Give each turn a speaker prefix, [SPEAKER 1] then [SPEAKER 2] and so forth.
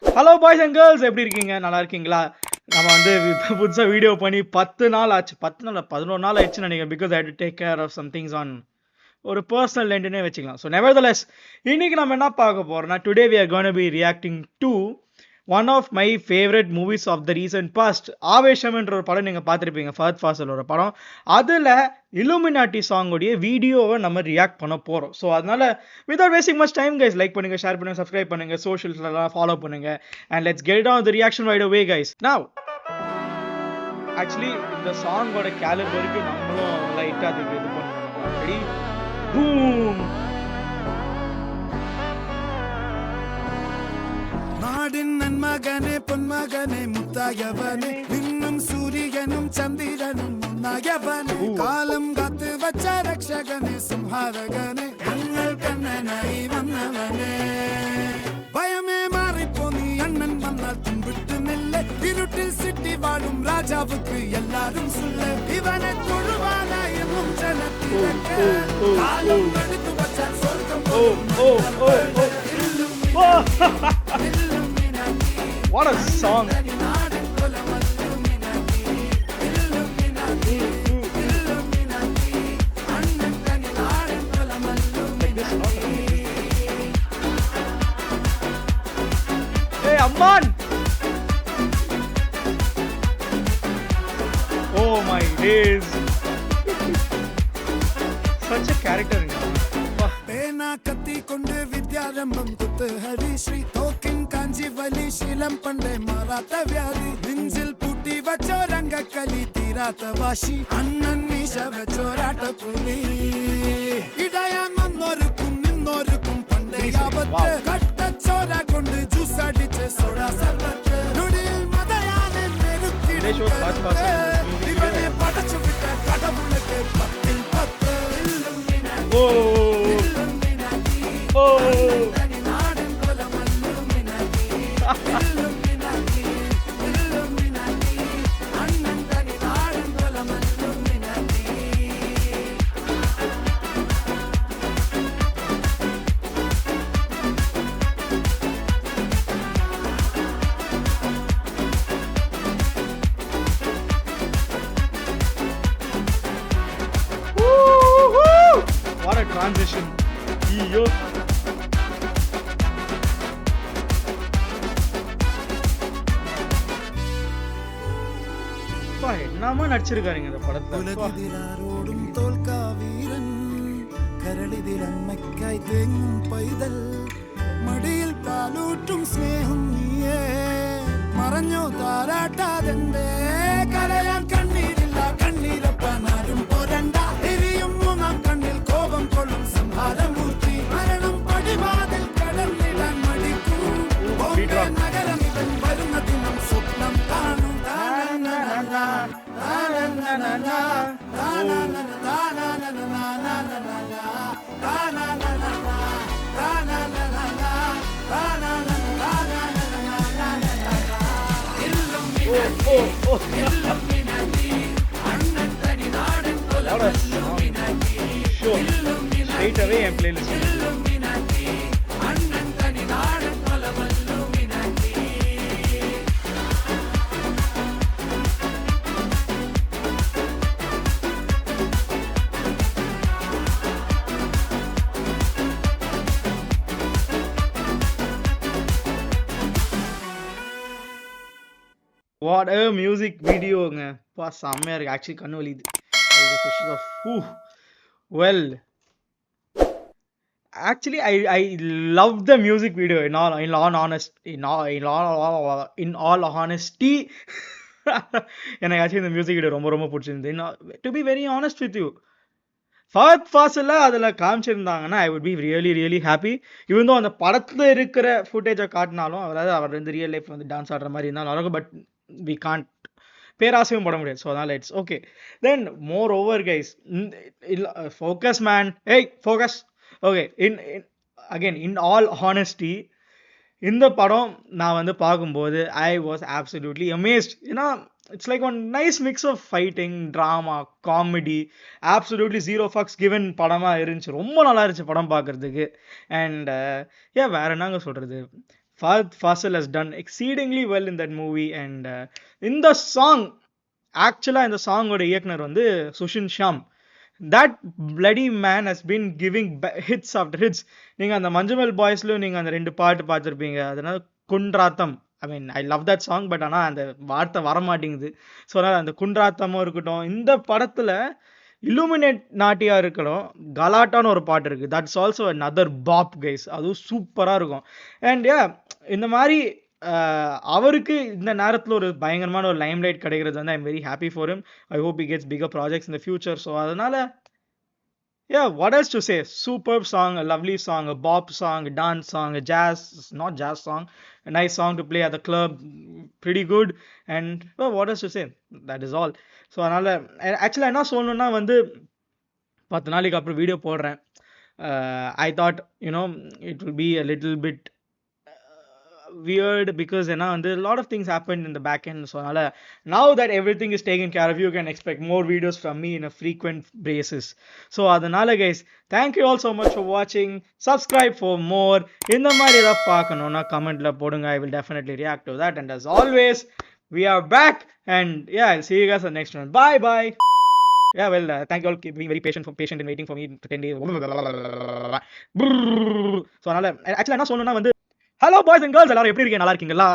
[SPEAKER 1] Hello boys and girls, எப்படி இருக்கீங்க? நல்லா இருக்கீங்களா? நம்ம வந்து புதுசாக வீடியோ பண்ணி 10 நாள் ஆச்சு. 10 நாள் 11 நாள் ஆயிடுச்சுன்னு நினைக்கிறேன். Because I had to take care of some things on ஒரு பர்சனல் ரெண்டுனே வச்சுக்கலாம். ஸோ நெவர்தலெஸ் இன்னைக்கு நம்ம என்ன பார்க்க போறோம்னா, today we are gonna be reacting to one of my favourite movies of the recent past. ஆவேஷம்ன்ற ஒரு படம் நீங்கள் பார்த்துருப்பீங்க, ஃபஹத் ஃபாசிலோட படம். அதில் இலுமினாட்டி சாங்கோடைய வீடியோவை நம்ம ரியாக்ட் பண்ண போகிறோம். ஸோ அதனால without wasting much time guys, like பண்ணுங்க, ஷேர் பண்ணுங்க, சப்ஸ்கிரைப் பண்ணுங்க, சோஷியல்ஸ்லாம் ஃபாலோ பண்ணுங்க. And let's get on the reaction right away guys. Now actually இந்த சாங்கோட கேலிபருக்கு நம்மளும் லைட்டாக அதுக்கு இது பண்ணணும். Ready boom.
[SPEAKER 2] நாடின் நன்மகனே பொன்மகனே முத்தாயவனே, இன்னும் சூரியனும் சந்திரனும் முன்னாயவனே, காலம் காத்து வச்ச ரக்ஷகனே சிம்ஹாரகனே, கண்ணல் கண்ணனாய் வந்தவனே, பயமே மாறிப்போ நீ அண்ணன் மன்னால் தும்பிட்டு நெல்ல, இருட்டில் சிட்டி வாழும் ராஜாவுக்கு எல்லாரும் சொல்ல, இவனை தொழுவான என்னும் ஜனத்திற்கு காலம் எடுத்து வச்ச சொர்க்கம்.
[SPEAKER 1] What a song. Hey Amman. Oh my days. Such a character.
[SPEAKER 2] பேனா கத்தி கொண்டு வித்யாரம்பம் குத்து ஹரிஸ்ரீ, தோக்கின் காஞ்சி வலி சீலம் பண்டே மாறாத்த வியாதி, நெஞ்சில் பூட்டி வச்சோ ரங்க கலி தீராத்த வாசி, அண்ணன் மீச வச்சோராட்ட புலி, இடையான் வந்தோருக்கும் நின்னோருக்கும் பண்டே ஆபத்து, கட்ட சோரா கொண்டு ஜூஸ் அடிச்சு சோடா சர்பத்து, நுடியில் மதையான நெருக்கிடு இவனே படைச்சு விட்ட கடவுளுக்கு 10 10.
[SPEAKER 1] What a transition. Yo. என்னமா நடிச்சிருக்காருங்க இந்த படத்துல.
[SPEAKER 2] உலகிதிராரோடும் தோல்கா வீரன், கரளிதிரன் மக்காய் தேங்கும் பைதல், மடியில் பாலூட்டும் ஸ்நேகம் நீயே, மறைஞ்சோ தாராட்டாதெந்தே, கரையான் கண்ணீரில்லா கண்ணீரப்பனாரும் போரண்டா, எரியும் முகம் கண்ணில் கோபம் கொள்ளும் சம்ஹாரமூர்த்தி, மரணம் படிவாதில் கடல் நிலம் மடிக்கும், போன்ற நகரம் இதன் வரும தினம் சொப்னம் காணும்.
[SPEAKER 1] Straight away and playlist. What a music videoங்க. பா செம்மையா இருக்கு. ஆக்சுவலி கண்ணு வலிக்குது. Well, actually I love the music video in all honesty. எனக்கு ஆக்சுவலி இந்த மியூசிக் வீடியோ ரொம்ப ரொம்ப பிடிச்சிருந்து. To be very honest with you, Fahadh Faasil அதில் காமிச்சிருந்தாங்கன்னா I would be really happy. இவன் தான் அந்த படத்தில் இருக்கிற ஃபுட்டேஜை காட்டினாலும், அதாவது அவர் வந்து ரியல் லைஃப் வந்து டான்ஸ் ஆடுற மாதிரி இருந்தாலும் இருக்கும். பட் வி கான்ட் பேராசையும் பட முடியாது. ஸோ அதனால் it's okay. Then moreover guys, focus man, ஏய் focus. Okay, in all honesty இந்த படம் நான் வந்து பார்க்கும்போது ஐ வாஸ் ஆப்சல்யூட்லி அமேஸ்ட். ஏன்னா it's like one nice mix of fighting, drama, comedy, absolutely zero fucks given படமாக இருந்துச்சு. ரொம்ப நல்லா இருந்துச்சு படம் பார்க்குறதுக்கு. அண்ட் வேறு என்னங்க சொல்கிறது, Fahad Fasil has done exceedingly well in that movie. And in the song, ஆக்சுவலாக இந்த சாங்கோட இயக்குனர் வந்து Sushin Shyam. That bloody man has been giving hits after hits. நீங்கள் அந்த மஞ்சுமெல் பாய்ஸ்லையும் நீங்கள் அந்த 2 பாட்டு பார்த்துருப்பீங்க. அதனால குன்றாத்தம், I mean I love that song, but ஆனால் அந்த வார்த்தை வரமாட்டேங்குது. ஸோ அதனால் அந்த குன்றாத்தமும் இருக்கட்டும். இந்த படத்தில் இல்லுமினேட் நாட்டியா இருக்கணும், கலாட்டான்னு ஒரு பாட்டு இருக்குது. That's also another pop guys. அதுவும் சூப்பராக இருக்கும். அண்ட் இந்த மாதிரி அவருக்கு இந்த நேரத்தில் ஒரு பயங்கரமான ஒரு லைம் லைட் கிடைக்கிறது வந்து I'm very happy for him. I hope he gets bigger projects in the future. So அதனால what else to say? Superb song, a lovely song, a bop song, a dance song, a not jazz song, a nice song to play at the club, pretty good. And what else to say? That is all. So அதனால் ஆக்சுவலாக என்ன சொல்லணுன்னா வந்து 10 நாளைக்கு அப்புறம் video போடுறேன். I thought it will be a little bit weird because a lot of things happened in the back end. So now that everything is taken care of, you can expect more videos from me in a frequent basis. So adanala guys, thank you all so much for watching. Subscribe for more. Indha mari edha paakanona comment la podunga, I will definitely react to that. And as always, we are back, and I'll see you guys on the next one. Bye bye. Thank you all keep being very patient and waiting for me for 10 days. So actually என்ன சொல்லணும்னா வந்து, hello boys and girls, எல்லாரும் எப்படி இருக்கீங்க? நல்லா இருக்கீங்களா?